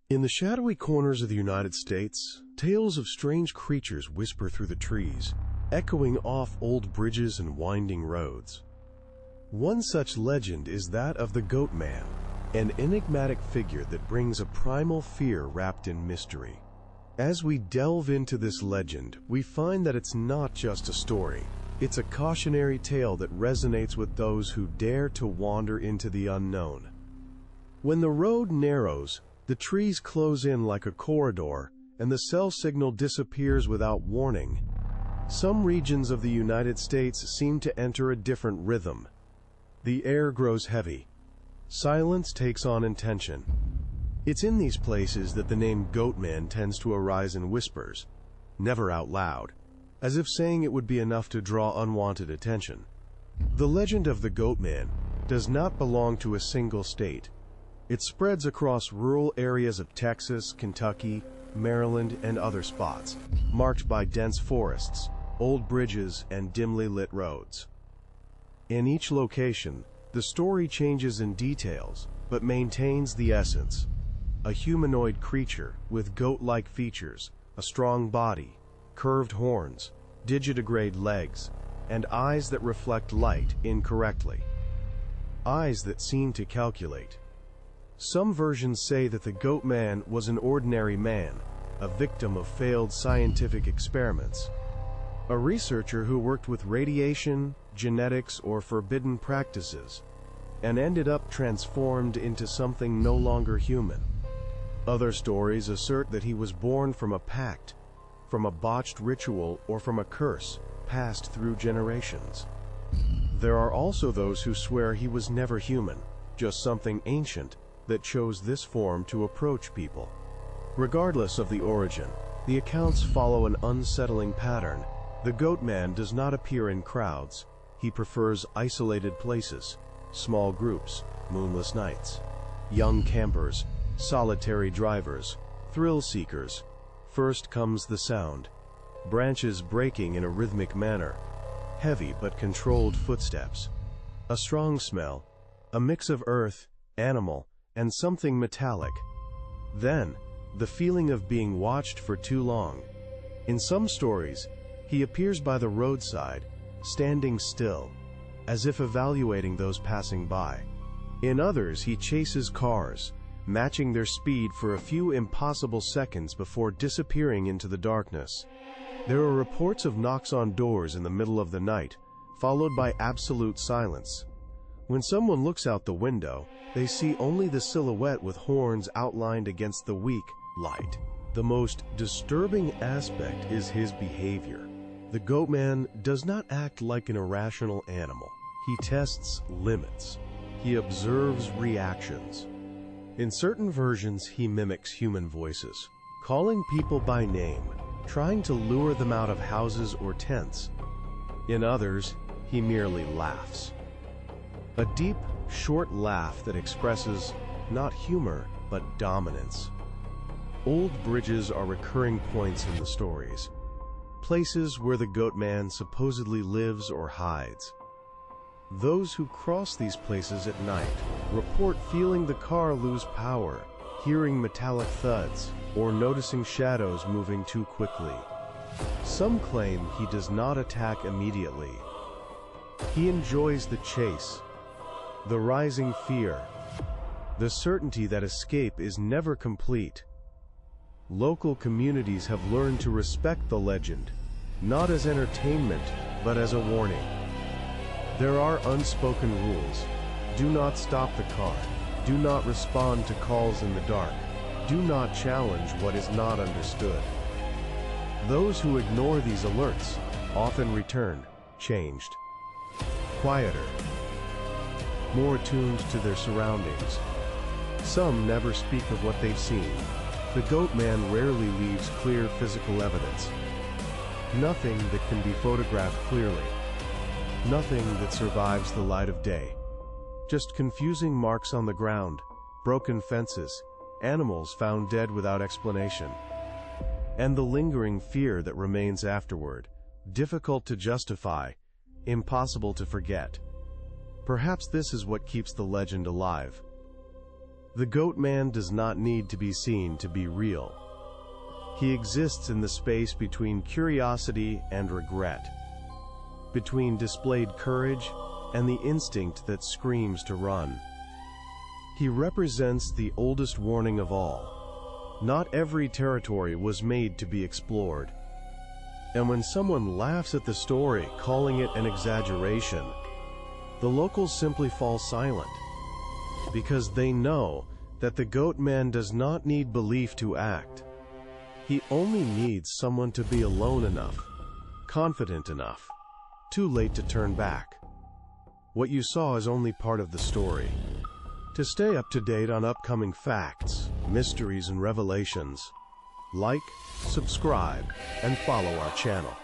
In the shadowy corners of the United States, tales of strange creatures whisper through the trees, echoing off old bridges and winding roads. One such legend is that of the Goatman, an enigmatic figure that brings a primal fear wrapped in mystery. As we delve into this legend, we find that it's not just a story. It's a cautionary tale that resonates with those who dare to wander into the unknown. When the road narrows, the trees close in like a corridor, and the cell signal disappears without warning. Some regions of the United States seem to enter a different rhythm. The air grows heavy. Silence takes on intention. It's in these places that the name Goatman tends to arise in whispers, never out loud, as if saying it would be enough to draw unwanted attention. The legend of the Goatman does not belong to a single state. It spreads across rural areas of Texas, Kentucky, Maryland, and other spots, marked by dense forests, old bridges, and dimly lit roads. In each location, the story changes in details, but maintains the essence. A humanoid creature with goat-like features, a strong body, curved horns, digitigrade legs, and eyes that reflect light incorrectly. Eyes that seem to calculate. Some versions say that the Goatman was an ordinary man, a victim of failed scientific experiments. A researcher who worked with radiation, genetics, or forbidden practices, and ended up transformed into something no longer human. Other stories assert that he was born from a pact, from a botched ritual, or from a curse passed through generations. There are also those who swear he was never human, just something ancient that chose this form to approach people. Regardless of the origin, the accounts follow an unsettling pattern. The Goatman does not appear in crowds. He prefers isolated places, small groups, moonless nights, young campers, solitary drivers, thrill seekers. First comes the sound, branches breaking in a rhythmic manner, heavy but controlled footsteps, a strong smell, a mix of earth, animal, and something metallic. Then, the feeling of being watched for too long. In some stories, he appears by the roadside, standing still, as if evaluating those passing by. In others, he chases cars, matching their speed for a few impossible seconds before disappearing into the darkness. There are reports of knocks on doors in the middle of the night, followed by absolute silence. When someone looks out the window, they see only the silhouette with horns outlined against the weak light. The most disturbing aspect is his behavior. The Goatman does not act like an irrational animal. He tests limits. He observes reactions. In certain versions, he mimics human voices, calling people by name, trying to lure them out of houses or tents. In others, he merely laughs. A deep, short laugh that expresses not humor, but dominance. Old bridges are recurring points in the stories, places where the Goatman supposedly lives or hides. Those who cross these places at night report feeling the car lose power, hearing metallic thuds, or noticing shadows moving too quickly. Some claim he does not attack immediately. He enjoys the chase, the rising fear, the certainty that escape is never complete. Local communities have learned to respect the legend, not as entertainment, but as a warning. There are unspoken rules. Do not stop the car. Do not respond to calls in the dark. Do not challenge what is not understood. Those who ignore these alerts often return, changed, quieter, more attuned to their surroundings. Some never speak of what they've seen. The Goatman rarely leaves clear physical evidence. Nothing that can be photographed clearly. Nothing that survives the light of day. Just confusing marks on the ground, broken fences, animals found dead without explanation, and the lingering fear that remains afterward, difficult to justify, impossible to forget. Perhaps this is what keeps the legend alive. The Goatman does not need to be seen to be real. He exists in the space between curiosity and regret, between displayed courage and the instinct that screams to run. He represents the oldest warning of all. Not every territory was made to be explored. And when someone laughs at the story, calling it an exaggeration, the locals simply fall silent, because they know that the Goatman does not need belief to act. He only needs someone to be alone enough, confident enough, too late to turn back. What you saw is only part of the story. To stay up to date on upcoming facts, mysteries, and revelations, like, subscribe, and follow our channel.